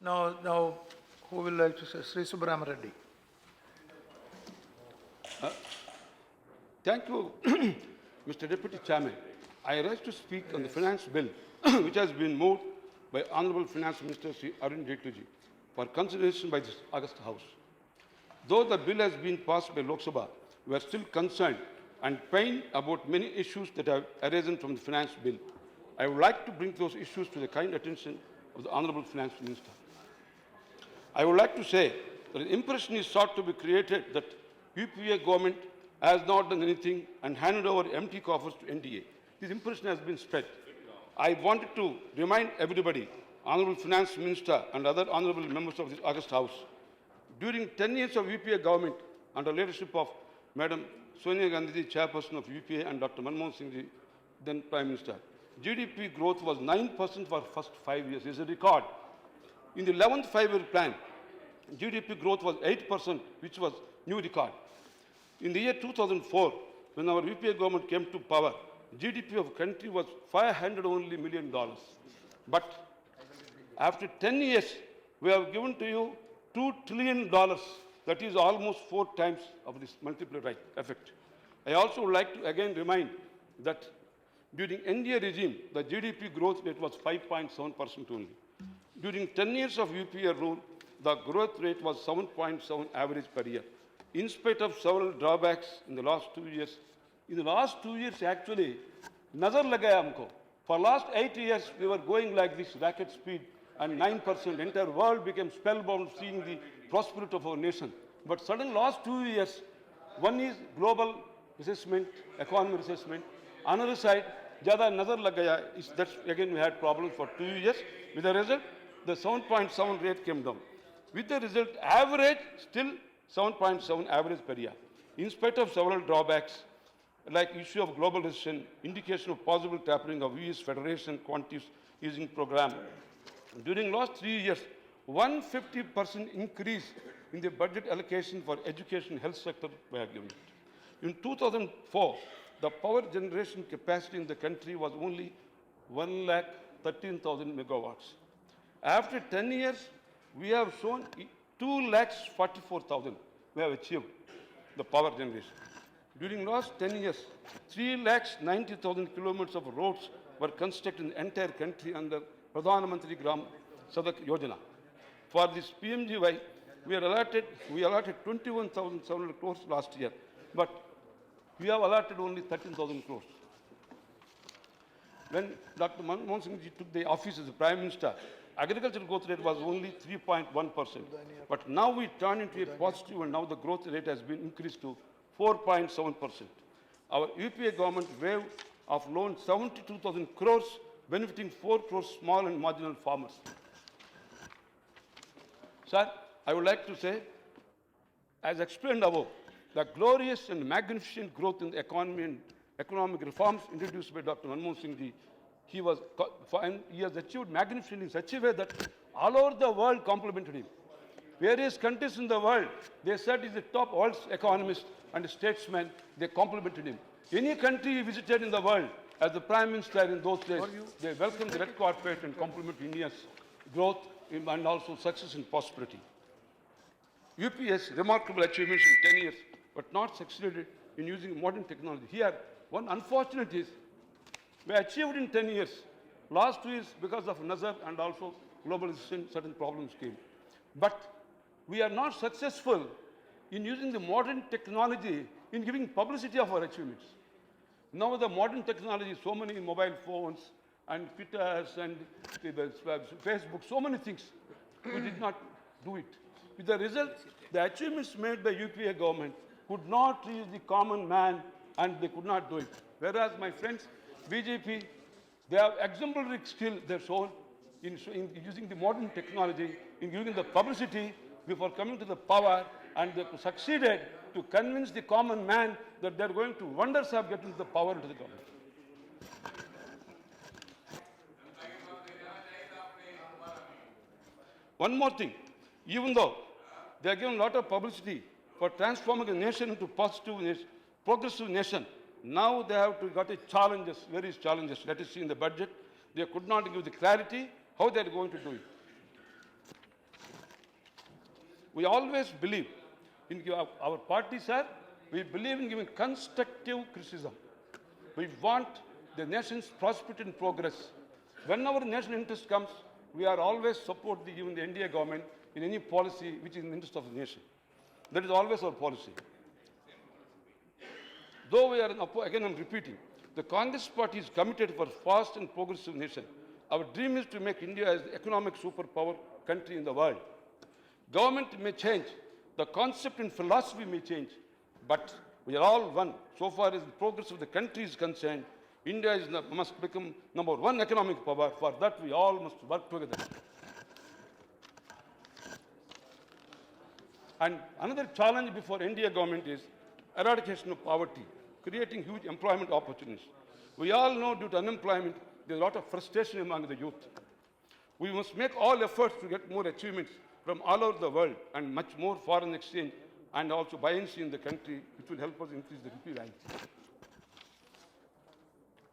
Now, who will like to say? Sri Subbarami Reddy. Thank you, Mr. Deputy Chairman. I rise to speak on the finance bill, which has been moved by Honorable Finance Minister Sri Arun Jaitley for consideration by this August House. Though the bill has been passed by Lok Sabha, we are still concerned and pained about many issues that have arisen from the finance bill. I would like to bring those issues to the kind attention of the Honorable Finance Minister. I would like to say that the impression is sought to be created that UPA government has not done anything and handed over empty coffers to NDA. This impression has been spread. I wanted to remind everybody, Honorable Finance Minister and other honorable members of this August House, during 10 years of UPA government under leadership of Madam Sonia Gandhi, chairperson of UPA, and Dr. Manmohan Singh, then Prime Minister, GDP growth was 9% for first 5 years. This is a record. In the 11th five-year plan, GDP growth was 8%, which was new record. In the year 2004, when our UPA government came to power, GDP of the country was $500 million. But after 10 years, we have given to you $2 trillion. That is almost 4 times of this multiplier effect. I also would like to again remind that during NDA regime, the GDP growth rate was 5.7% only. During 10 years of UPA rule, the growth rate was 7.7 average per year. In spite of several drawbacks in the last 2 years, actually, nazar lagaya humko. For last 8 years, we were going like this rocket speed and 9%. Entire world became spellbound seeing the prosperity of our nation. But suddenly last 2 years, one is global assessment, economic assessment. Another side, jada nazar lagaya, that's again we had problems for 2 years. With the result, the 7.7 rate came down. With the result, average still 7.7 average per year. In spite of several drawbacks, like issue of global recession, indication of possible tapering of US Federation quantities easing program. During last 3 years, 150% increase in the budget allocation for education health sector we have given. In 2004, the power generation capacity in the country was only 1,13,000 megawatts. After 10 years, we have shown 2,44,000 we have achieved the power generation. During last 10 years, 3,90,000 kilometers of roads were constructed in the entire country under Pradhan Mantri Gram Sadak Yojana. For this PMGY, we allotted 21,700 crores last year, but we have allotted only 13,000 crores. When Dr. Manmohan Singh took the office as the Prime Minister, agricultural growth rate was only 3.1%. But now we turn into a positive, and now the growth rate has been increased to 4.7%. Our UPA government wave of loan 72,000 crores, benefiting 4 crores small and marginal farmers. Sir, I would like to say, as explained above, the glorious and magnificent growth in the economy and economic reforms introduced by Dr. Manmohan Singh, he has achieved magnificently in such a way that all over the world complimented him. Various countries in the world, they said he's the top world economist and statesman, they complimented him. Any country he visited in the world, as the Prime Minister in those days, they welcomed the red carpet and complimented India's growth and also success and prosperity. UPS remarkable achievements in 10 years, but not succeeded in using modern technology. Here, one unfortunate is, we achieved in 10 years. Last 2 years, because of Nazar and also globalization, certain problems came. But we are not successful in using the modern technology in giving publicity of our achievements. Now the modern technology, so many mobile phones and Twitters and Facebook, so many things, we did not do it. With the result, the achievements made by UPA government could not reach the common man and they could not do it. Whereas, my friends, BJP, they have exemplary skill they've shown in using the modern technology, in giving the publicity before coming to the power, and they succeeded to convince the common man that they're going to wonders of getting the power into the government. One more thing, even though they are given a lot of publicity for transforming the nation into positive, progressive nation, now they have to got challenges, various challenges. Let us see in the budget. They could not give the clarity how they are going to do it. We always believe in our party, sir, we believe in giving constructive criticism. We want the nation's prosperity and progress. When our national interest comes, we are always support even the NDA government in any policy which is in the interest of the nation. That is always our policy. Though we are again I'm repeating, the Congress party is committed for fast and progressive nation. Our dream is to make India as the economic superpower country in the world. Government may change, the concept and philosophy may change, but we are all one. So far as the progress of the country is concerned, India must become #1 economic power. For that, we all must work together. And another challenge before India government is eradication of poverty, creating huge employment opportunities. We all know due to unemployment, there is a lot of frustration among the youth. We must make all efforts to get more achievements from all over the world and much more foreign exchange and also buoyancy in the country, which will help us increase the rupee value.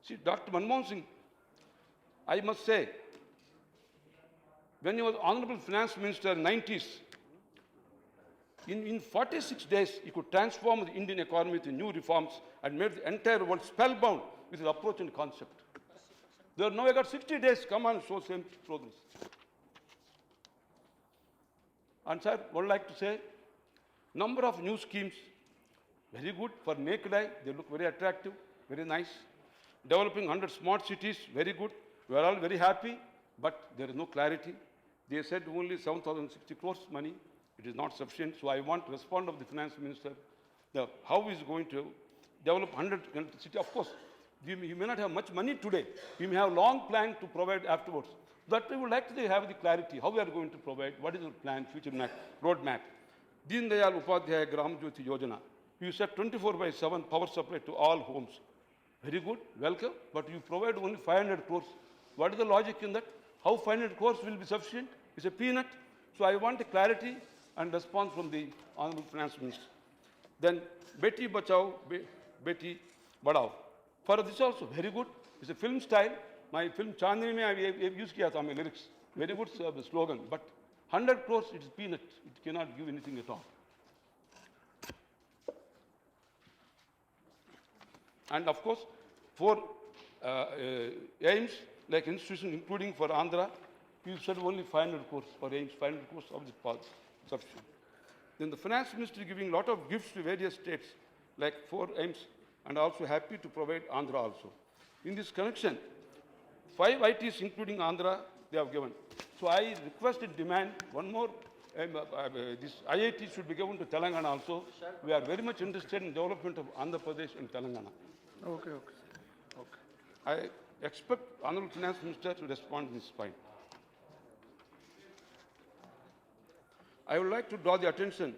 See, Dr. Manmohan Singh, I must say, when he was Honorable Finance Minister in the 90s, in 46 days, he could transform the Indian economy with new reforms and made the entire world spellbound with his approach and concept. There now I got 60 days, come on, show same progress. And sir, I would like to say, number of new schemes, very good for naked eye, they look very attractive, very nice. Developing 100 smart cities, very good. We are all very happy, but there is no clarity. They said only 7,060 crores money. It is not sufficient. So I want to respond of the finance minister, how he is going to develop 100 cities. Of course, you may not have much money today. You may have a long plan to provide afterwards. That we would like to have the clarity, how we are going to provide, what is our plan, future map, roadmap. Deen Dayal Upadhyaya Gram Jyoti Yojana. You said 24/7 power supply to all homes. Very good, welcome, but you provide only 500 crores. What is the logic in that? How 500 crores will be sufficient? It's a peanut. So I want a clarity and response from the Honorable Finance Minister. Then Beti Bachao, Beti Badao. For this also very good. It's a film style. My film Chandni mein I have used kiya tha my lyrics. Very good slogan. But 100 crores, it is peanut. It cannot give anything at all. And of course, for aims like institutions, including for Andhra, you said only 500 crores for aims, 500 crores of the path sufficient. Then the finance ministry giving a lot of gifts to various states, like 4 aims, and also happy to provide Andhra also. In this connection, 5 ITs, including Andhra, they have given. So I request and demand one more. This IIT should be given to Telangana also. We are very much interested in development of Andhra Pradesh and Telangana. Okay. I expect Honorable Finance Minister to respond to this point. I would like to draw the attention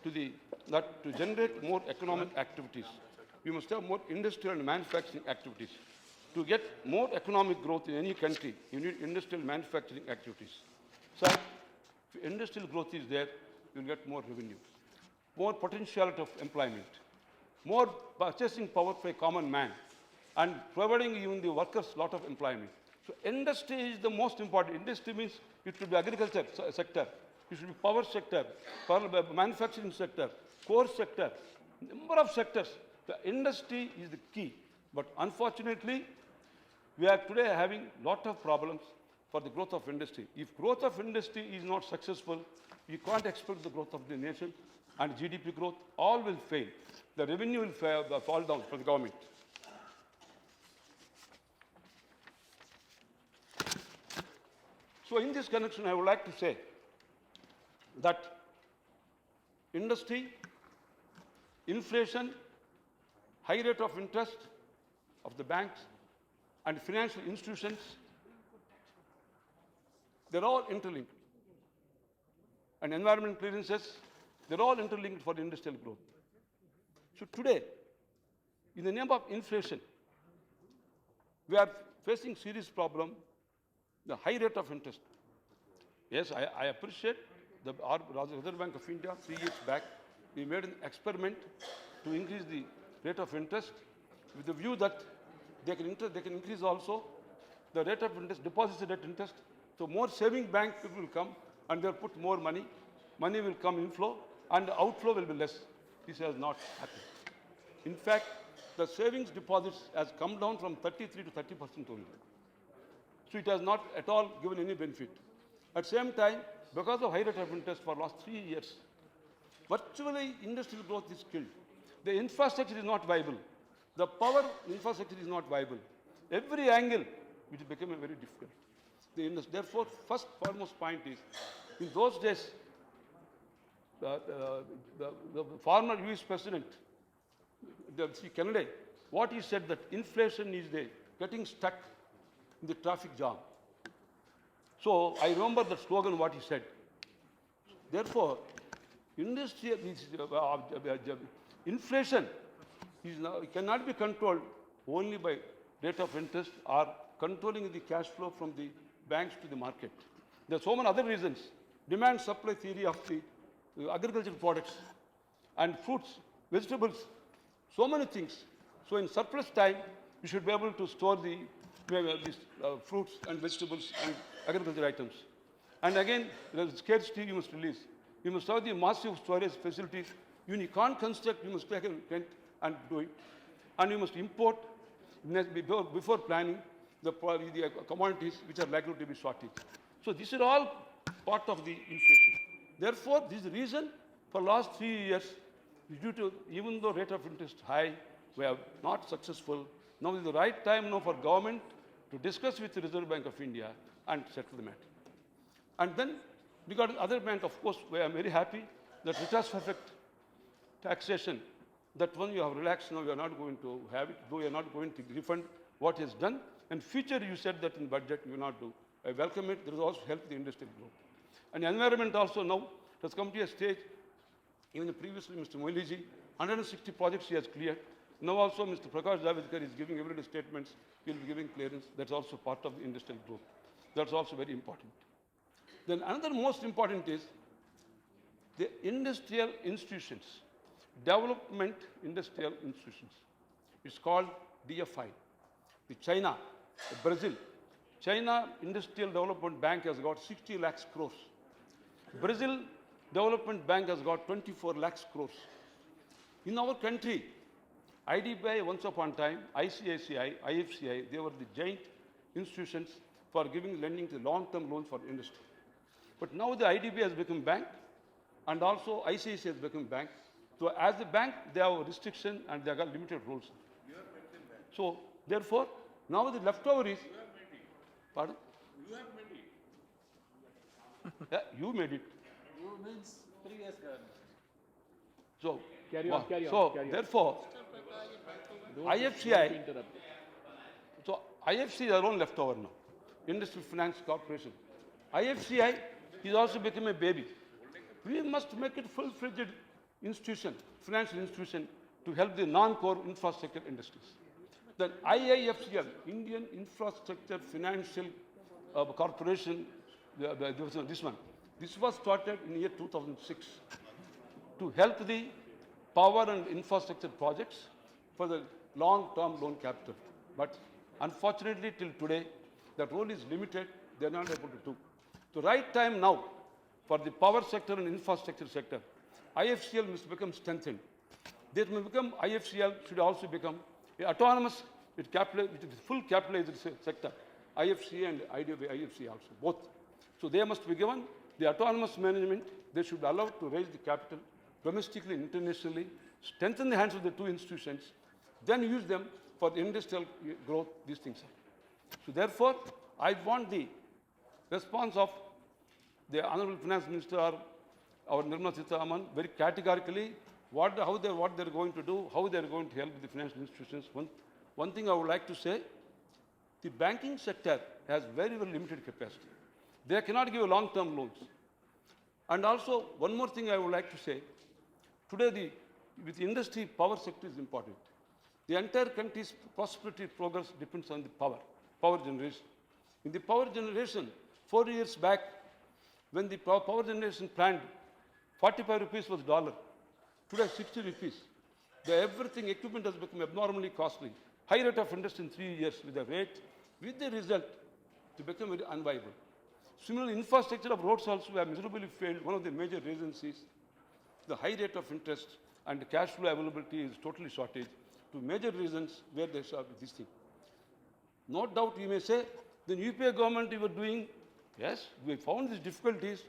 to that to generate more economic activities, we must have more industrial and manufacturing activities. To get more economic growth in any country, you need industrial manufacturing activities. So, if industrial growth is there, you will get more revenue, more potentiality of employment, more purchasing power for a common man, and providing even the workers a lot of employment. So, industry is the most important. Industry means it should be agriculture sector, it should be power sector, manufacturing sector, core sector, number of sectors. The industry is the key. But unfortunately, we are today having a lot of problems for the growth of industry. If growth of industry is not successful, you can't expect the growth of the nation and GDP growth, all will fail. The revenue will fall down for the government. So in this connection, I would like to say that industry, inflation, high rate of interest of the banks and financial institutions, they're all interlinked. And environment clearances, they're all interlinked for industrial growth. So today, in the name of inflation, we are facing serious problem, the high rate of interest. Yes, I appreciate the Reserve Bank of India 3 years back, we made an experiment to increase the rate of interest with the view that they can increase also the rate of interest, deposit rate interest. So more saving bank people will come and they'll put more money. money will come inflow and the outflow will be less. This has not happened. In fact, the savings deposits has come down from 33 to 30% only. So it has not at all given any benefit. At the same time, because of high rate of interest for last 3 years, virtually industrial growth is killed. The infrastructure is not viable. The power infrastructure is not viable. Every angle, it became very difficult. Therefore, first foremost point is, in those days, the former US President, Kennedy, what he said that inflation is there, getting stuck in the traffic jam. So I remember the slogan what he said. Therefore, inflation cannot be controlled only by rate of interest or controlling the cash flow from the banks to the market. There are so many other reasons. Demand supply theory of the agricultural products and fruits, vegetables, so many things. So in surplus time, you should be able to store these fruits and vegetables and agricultural items. And again, the scarcity you must release. You must have the massive storage facilities. You can't construct, you must take a rent and do it. And you must import before planning the commodities which are likely to be shortage. So this is all part of the inflation. Therefore, this reason for last 3 years is due to, even though rate of interest high, we are not successful. Now is the right time now for government to discuss with the Reserve Bank of India and settle the matter. And then, regarding other bank, of course, we are very happy that returns perfect taxation, that one you have relaxed, now you are not going to have it, though you are not going to refund what is done. And future, you said that in budget you will not do. I welcome it. There is also help the industrial growth. And environment also now has come to a stage, even previously Mr. Moiliji, 160 projects he has cleared. Now also Mr. Prakash Javadekar is giving everyday statements, he will be giving clearance. That's also part of the industrial growth. That's also very important. Then another most important is the industrial institutions, development industrial institutions. It's called DFI. The China, the Brazil. China Industrial Development Bank has got 60 lakhs crores. Brazil Development Bank has got 24 lakhs crores. In our country, IDBI once upon a time, ICICI, IFCI, they were the giant institutions for giving lending to long-term loans for industry. But now the IDBI has become bank and also ICICI has become bank. So as a bank, they have restriction and they have got limited rules. So therefore, now the leftover is. Pardon? You have made it. Yeah, you made it. You means previous government. So, Carry on. Therefore, IFCI, so IFC is our own leftover now, Industrial Finance Corporation. IFCI is also become a baby. We must make it full-fledged institution, financial institution, to help the non-core infrastructure industries. Then IIFCL, Indian Infrastructure Financial Corporation, this one. This was started in the year 2006 to help the power and infrastructure projects for the long-term loan capital. But unfortunately, till today, that role is limited. They are not able to do. The right time now for the power sector and infrastructure sector, IFCL must become strengthened. They may become, IFCL should also become autonomous, with full capitalized sector, IFC and IFC also, both. So they must be given the autonomous management. They should be allowed to raise the capital domestically and internationally, strengthen the hands of the two institutions, then use them for the industrial growth, these things. So therefore, I want the response of the Honorable Finance Minister or our Nirmala Sitharaman very categorically, what they're going to do, how they're going to help the financial institutions. One thing I would like to say, the banking sector has very, very limited capacity. They cannot give long-term loans. And also, one more thing I would like to say, today with industry, power sector is important. The entire country's prosperity progress depends on the power generation. In the power generation, 4 years back, when the power generation planned, 45 rupees was dollar. Today, 60 rupees. Everything, equipment has become abnormally costly. High rate of interest in 3 years with the result to become very unviable. Similarly, infrastructure of roads also have miserably failed. One of the major reasons is the high rate of interest and cash flow availability is totally shortage. Two major reasons where they are this thing. No doubt you may say, the UPA government you were doing, yes, we found these difficulties,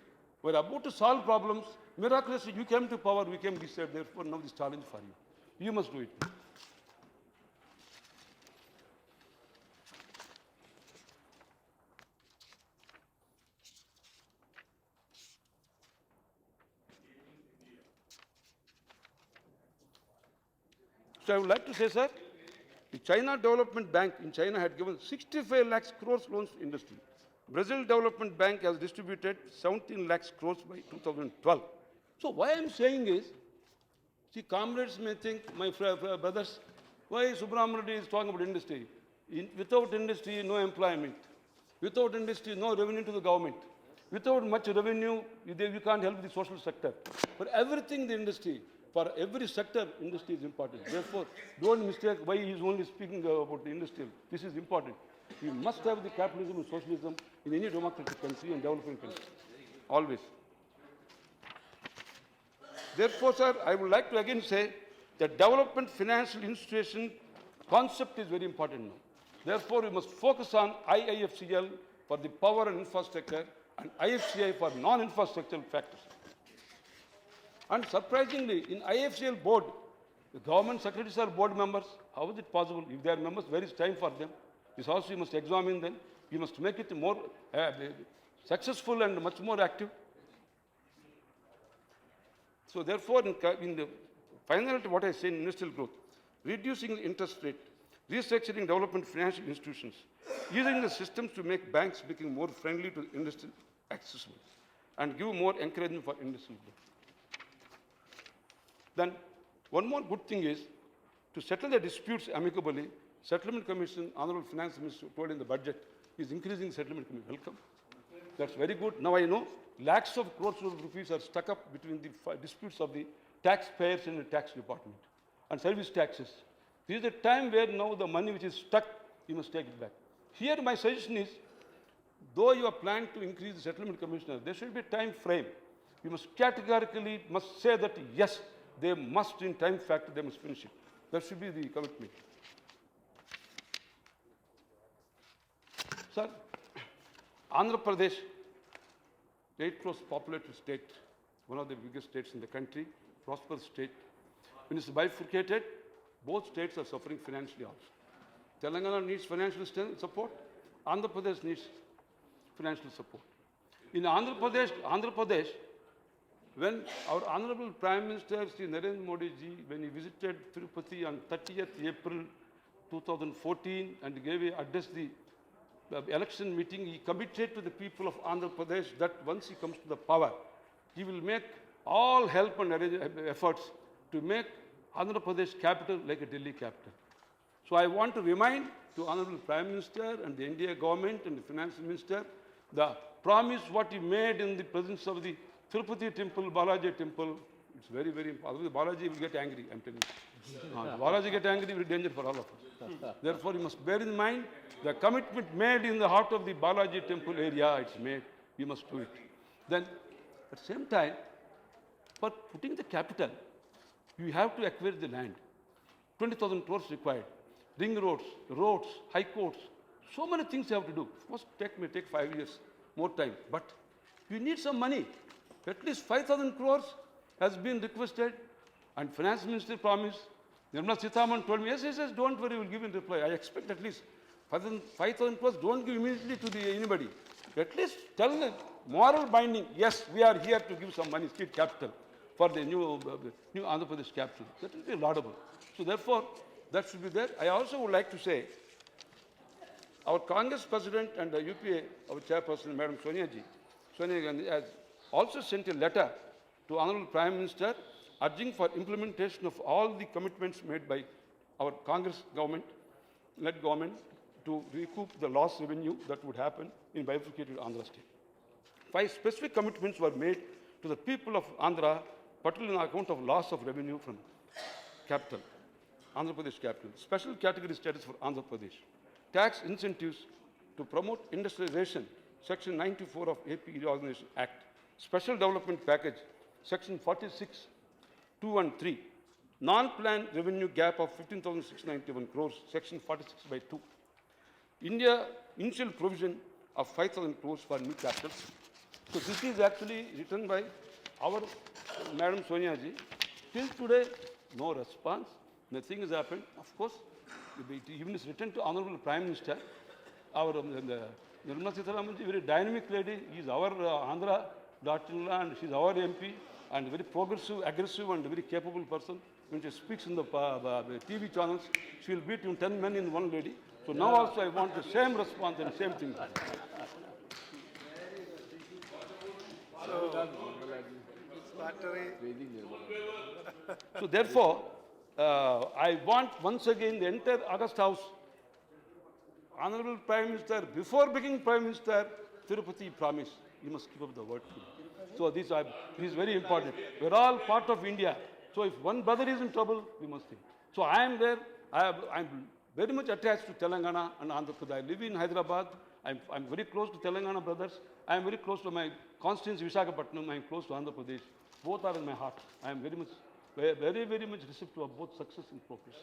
we are about to solve problems, miraculously you came to power, we came this side, therefore now this challenge for you. You must do it. So I would like to say, sir, the China Development Bank in China had given 65 lakhs crores loans to industry. Brazil Development Bank has distributed 17 lakhs crores by 2012. So why I am saying is, see, comrades may think, my brothers, why Subbarami Reddy is talking about industry? Without industry, no employment. Without industry, no revenue to the government. Without much revenue, you can't help the social sector. For everything, the industry, for every sector, industry is important. Therefore, don't mistake why he is only speaking about the industrial. This is important. We must have the capitalism and socialism in any democratic country and developing country. Always. Therefore, sir, I would like to again say that development financial institution concept is very important now. Therefore, we must focus on IIFCL for the power and infrastructure and IFCI for non-infrastructural factors. And surprisingly, in IFCL board, the government secretaries are board members. How is it possible? If they are members, where is time for them? This also you must examine them. You must make it more successful and much more active. So therefore, in the final, what I say in industrial growth, reducing the interest rate, restructuring development financial institutions, using the systems to make banks become more friendly to industry accessible, and give more encouragement for industrial growth. Then, one more good thing is, to settle the disputes amicably, Settlement Commission, Honorable Finance Minister told in the budget, is increasing the Settlement Commission. Welcome. That's very good. Now I know lakhs of crores of rupees are stuck up between the disputes of the taxpayers and the tax department and service taxes. This is the time where now the money which is stuck, you must take it back. Here my suggestion is, though you are planning to increase the Settlement Commissioner, there should be a time frame. You must categorically must say that yes, they must in time factor, they must finish it. That should be the commitment. Sir, Andhra Pradesh, 8 crores populated state, one of the biggest states in the country, prosperous state. When it's bifurcated, both states are suffering financially also. Telangana needs financial support, Andhra Pradesh needs financial support. In Andhra Pradesh, when our Honorable Prime Minister Sri Narendra Modi ji, when he visited Tirupati on 30th April 2014 and gave a address the election meeting, he committed to the people of Andhra Pradesh that once he comes to the power, he will make all help and efforts to make Andhra Pradesh capital like a Delhi capital. So I want to remind to Honorable Prime Minister and the India government and the Finance Minister the promise what he made in the presence of the Tirupati temple, Balaji temple. It's very, very important. Balaji will get angry, I'm telling you. Balaji get angry, it will be danger for all of us. Therefore, you must bear in mind the commitment made in the heart of the Balaji temple area, it's made, you must do it. Then, at the same time, for putting the capital, you have to acquire the land. 20,000 crores required. Ring roads, high courts, so many things you have to do. First, may take 5 years, more time. But you need some money. At least 5,000 crores has been requested, and Finance Minister promised. Nirmala Sitharaman told me, yes, don't worry, we'll give in reply. I expect at least 5,000 crores, don't give immediately to anybody. At least tell them, moral binding, yes, we are here to give some money, state capital, for the new Andhra Pradesh capital. That will be laudable. So therefore, that should be there. I also would like to say, our Congress President and the UPA, our Chairperson, Madam Sonia Gandhi, has also sent a letter to Honorable Prime Minister urging for implementation of all the commitments made by our Congress government-led government to recoup the lost revenue that would happen in bifurcated Andhra state. 5 specific commitments were made to the people of Andhra, particularly on account of loss of revenue from capital, Andhra Pradesh capital. Special category status for Andhra Pradesh. Tax incentives to promote industrialization Section 94 of AP Reorganization Act, Special Development Package, Section 46, 2 and 3, non-planned revenue gap of 15,691 crores, Section 46 by 2. India initial provision of 5,000 crores for new capitals. So this is actually written by our Madam Sonia ji. Till today, no response, nothing has happened. Of course, it even is written to Honorable Prime Minister. Our Nirmala Sitharaman ji, very dynamic lady. He is our Andhra daughter-in-law and she is our MP and very progressive, aggressive and very capable person. When she speaks in the TV channels, she will beat 10 men in one lady. So now also I want the same response and same thing. So therefore, I want once again the entire August House, Honorable Prime Minister, before becoming Prime Minister, Tirupati promised, you must keep up the word. So this is very important. We're all part of India. So if one brother is in trouble, we must think. So I am there. I'm very much attached to Telangana and Andhra Pradesh. I live in Hyderabad. I'm very close to Telangana brothers. I am very close to my constituency Visakhapatnam. I am close to Andhra Pradesh. Both are in my heart. I am very much receptive of both success and progress.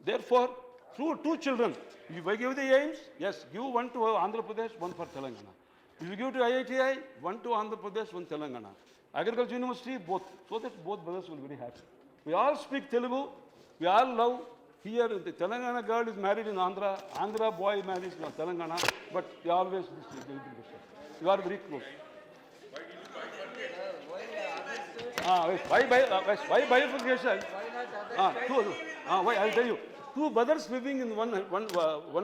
Therefore, through two children, if I give the aims, yes, give one to Andhra Pradesh, one for Telangana. If you give to IITI, one to Andhra Pradesh, one Telangana. Agriculture University, both, so that both brothers will be very happy. We all speak Telugu, we all love. Here, the Telangana girl is married in Andhra, Andhra boy marries in Telangana, but we always you are very close. Why bifurcation? Why? I'll tell you. Two brothers living in one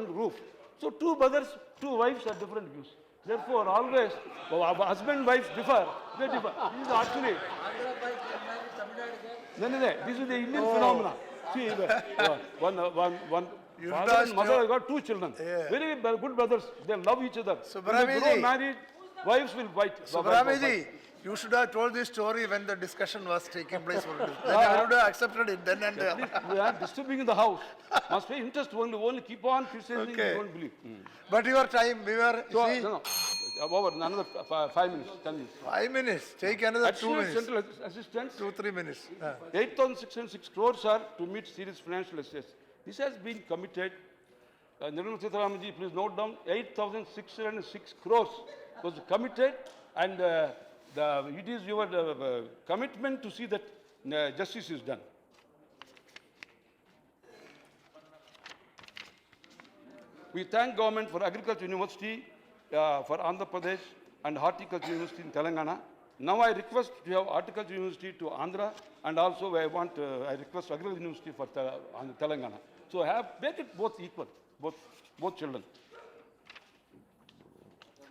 roof. So two brothers, two wives have different views. Therefore, always husband and wife differ. They differ. This is actually. This is the Indian phenomena. See, one father and mother have got two children. Yeah. Very good brothers. They love each other. When they grow married, wives will fight. Subbarami ji, you should have told this story when the discussion was taking place. Then I would have accepted it then and there. We are disturbing in the house. Must be interest only keep on criticizing, you don't believe. But your time, we were, over another 5 minutes, 10 minutes. 5 minutes, take another 2 minutes. Central assistance, 2-3 minutes. 8,606 crores are to meet serious financial assets. This has been committed. Nirmala Sitharaman ji, please note down, 8,606 crores was committed and it is your commitment to see that justice is done. We thank government for Agriculture University for Andhra Pradesh and Horticulture University in Telangana. Now I request to have Horticulture University to Andhra and also I request Agriculture University for Telangana. So make it both equal, both children.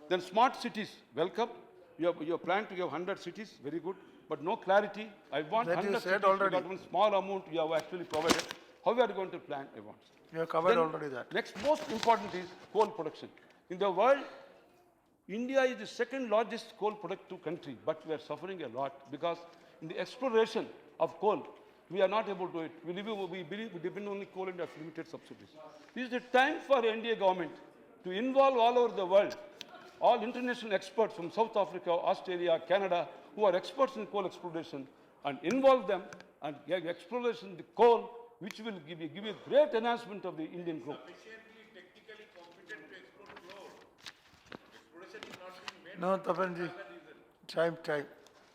Then smart cities, welcome. You plan to have 100 cities, very good, but no clarity. I want that 100 you said cities, already. one small amount you have actually provided. How we are going to plan, I want. You have covered already that. Next most important is coal production. In the world, India is the second largest coal productive country, but we are suffering a lot because in the exploration of coal, we are not able to do it. We believe we depend on coal and have limited subsidies. This is the time for the NDA government to involve all over the world, all international experts from South Africa, Australia, Canada, who are experts in coal exploration, and involve them and get exploration of the coal, which will give you a great enhancement of the Indian growth. Sufficiently technically competent to export coal. Exploration is not being made. No, Tapanji. Time.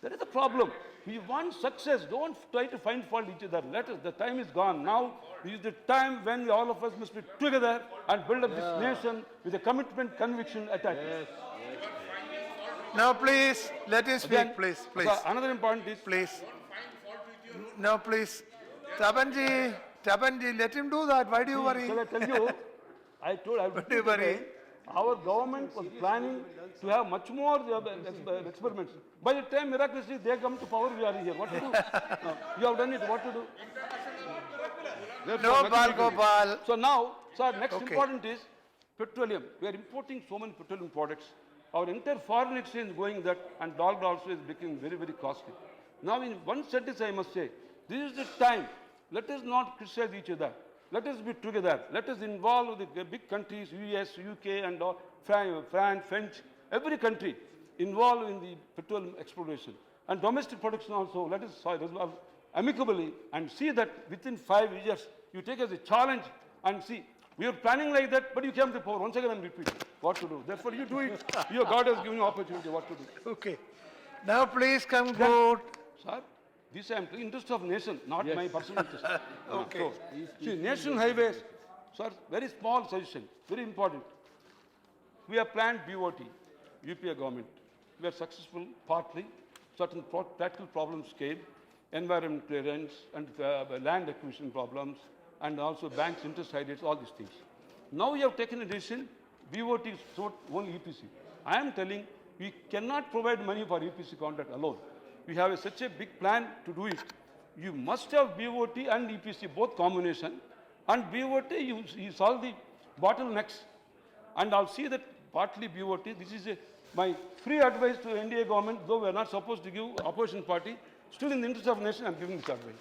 There is a problem. We want success. Don't try to find fault each other. The time is gone. Now is the time when all of us must be together and build up this nation with a commitment, conviction, attached. Yes. Now, please, let him speak, Again, please. So another important is, Please. No, please. Tapanji, let him do that. Why do you worry? shall I tell you, I Why do you worry? our government was planning to have much more experiments. By the time miraculously they come to power, we are here. What to do? No, you have done it. What to do? No, Gopal. So now, next important is petroleum. We are importing so many petroleum products. Our entire foreign exchange going that, and dollar also is becoming very, very costly. Now, in one sentence, I must say, this is the time. Let us not criticize each other. let us be together. Let us involve the big countries, US, UK, and all, France, French, every country involved in the petroleum exploration. And domestic production also, let us resolve amicably and see that within 5 years, you take as a challenge and see. We are planning like that, but you came to power. Once again, I'm repeating what to do. Therefore, you do it. Your God has given you opportunity what to do. Okay. Now please conclude. Sir, this I am the interest of nation, not my personal interest. Okay. So, see, national highways, sir, very small suggestion, very important. We have planned BOT, UPA government. We are successful partly. Certain practical problems came, environment clearance and land acquisition problems, and also banks' interest rates, all these things. Now we have taken a decision, BOT is only EPC. I am telling, we cannot provide money for EPC contract alone. We have such a big plan to do it. You must have BOT and EPC, both combination. And BOT, you solve the bottlenecks. And I'll see that partly BOT, this is my free advice to NDA government, though we are not supposed to give opposition party, still in the interest of nation, I'm giving this advice.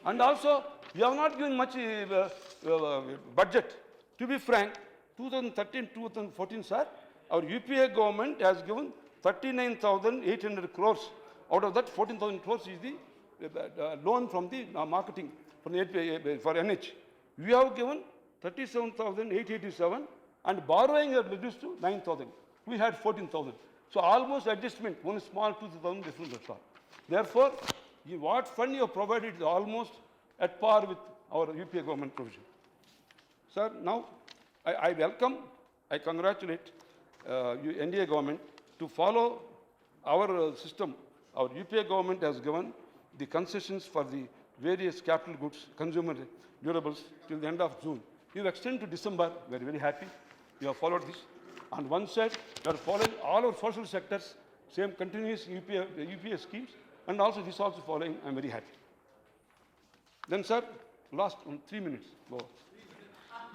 And also, we have not given much budget. To be frank, 2013, 2014, sir, our UPA government has given 39,800 crores. Out of that, 14,000 crores is the loan from the marketing from the for NH. We have given 37,887, and borrowing has reduced to 9,000. We had 14,000. So almost adjustment, one small 2,000 difference that's all. Therefore, what fund you have provided is almost at par with our UPA government provision. Sir, now I welcome, I congratulate NDA government to follow our system. Our UPA government has given the concessions for the various capital goods, consumer durables till the end of June. You extend to December, we are very happy. You have followed this. On one side, you are following all our social sectors, same continuous UPA schemes, and also this also following, I am very happy. Then, sir, last 3 minutes. Go.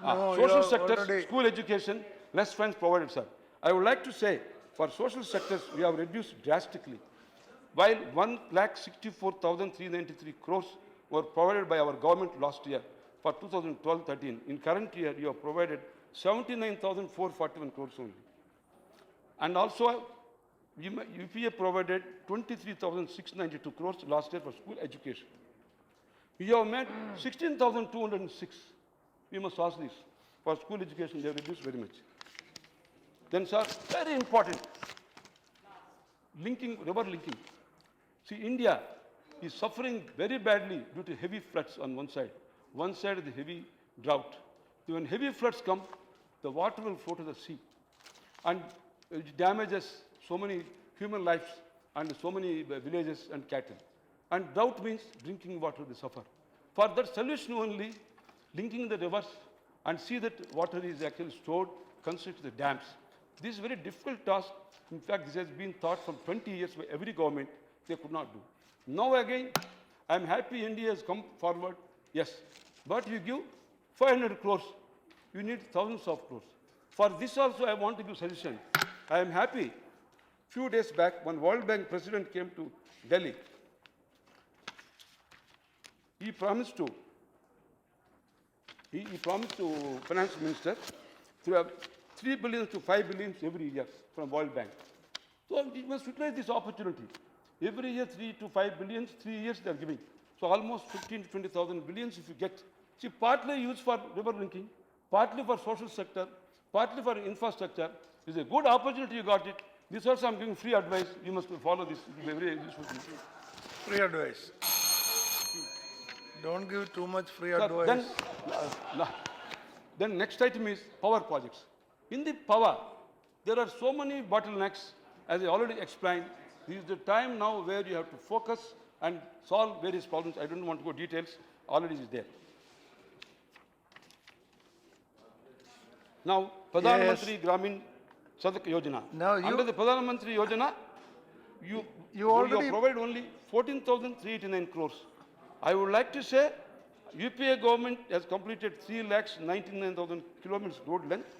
No, Social you sectors, already- school education, less funds provided, sir. I would like to say, for social sectors, we have reduced drastically. While 1,64,393 crores were provided by our government last year for 2012-13, in current year, you have provided 79,441 crores only. And also, UPA provided 23,692 crores last year for school education. We have made 16,206. We must ask this. For school education, they have reduced very much. Then, sir, very important, river linking. See, India is suffering very badly due to heavy floods on one side the heavy drought. When heavy floods come, the water will flow to the sea. And it damages so many human lives and so many villages and cattle. And drought means drinking water they suffer. For that solution only, linking the rivers and see that water is actually stored, construct the dams. This is a very difficult task. In fact, this has been thought from 20 years by every government, they could not do. Now again, I am happy India has come forward, yes, but you give 500 crores, you need thousands of crores. For this also, I want to give suggestion. I am happy. Few days back, when World Bank president came to Delhi, he promised to finance minister to have 3 billion to 5 billion every year from World Bank. So we must utilize this opportunity. Every year 3 to 5 billion, 3 years they are giving. So almost 15 to 20,000 billions if you get. See, partly used for river linking, partly for social sector, partly for infrastructure. It's a good opportunity you got it. This also I'm giving free advice. You must follow this. It will be very useful. Free advice. Don't give too much free Sir, advice. then next item is power projects. In the power, there are so many bottlenecks, as I already explained. This is the time now where you have to focus and solve various problems. I don't want to go details, already is there. Now, Pradhan Mantri Gramin Sadak Yojana. Now Under the Pradhan Mantri Yojana, you already- provide only 14,389 crores. I would like to say, UPA government has completed 3,99,000 kilometers road length,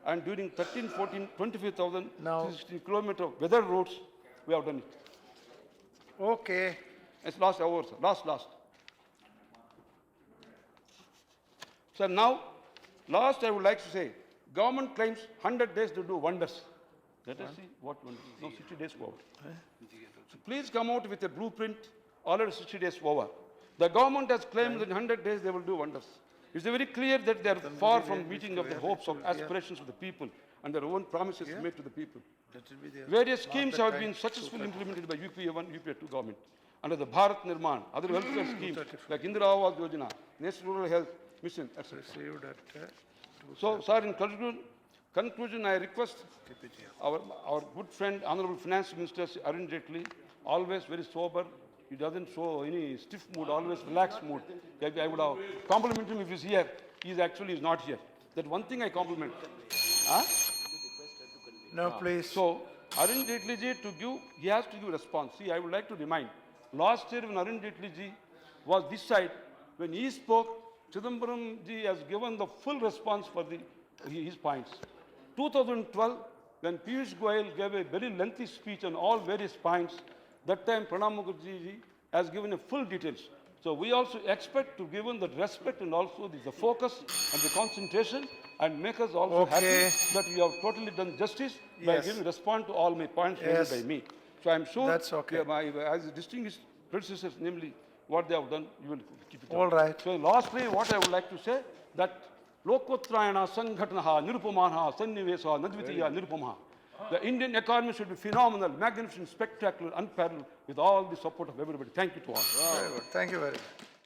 and during 13, 14, 25,000 Now- 360 kilometers of weather roads, we have done it. Okay. It's last hour, sir. Last. So now, last I would like to say, government claims 100 days to do wonders. Let us see what wonders. No, 60 days forward. So please come out with a blueprint. Already 60 days over. The government has claimed that in 100 days they will do wonders. It's very clear that they are far from meeting of the hopes of aspirations of the people and their own promises made to the people. Various schemes have been successfully implemented by UPA 1, UPA 2 government. Under the Bharat Nirman, other welfare schemes like Indira Awas Yojana, National Rural Health Mission, etc. So, sir, in conclusion, I request our good friend, Honorable Finance Minister Arun Jaitley, always very sober. He doesn't show any stiff mood, always relaxed mood. I would have compliment him if he's here. He's not here. That one thing I compliment. Huh? No, please. So, Arun Jaitley ji he has to give response. See, I would like to remind, last year when Arun Jaitley ji was this side, when he spoke, Chidambaram ji has given the full response for his points. 2012, when Piyush Goyal gave a very lengthy speech on all various points, that time Pranab Mukherjee ji has given a full details. So we also expect to give him the respect and also the focus and the concentration and make us also happy that we have totally done justice by giving response to all my points raised by me. So I'm sure That's okay. as distinguished predecessors, namely what they have done, you will keep it All up. right. So lastly, what I would like to say that Lokotrayana Sanghatanaha Nirupamaha Sannivesa Nadvitiya Nirupamaha. The Indian economy should be phenomenal, magnificent, spectacular, unparalleled, with all the support of everybody. Thank you to all. Very good. Thank you very much.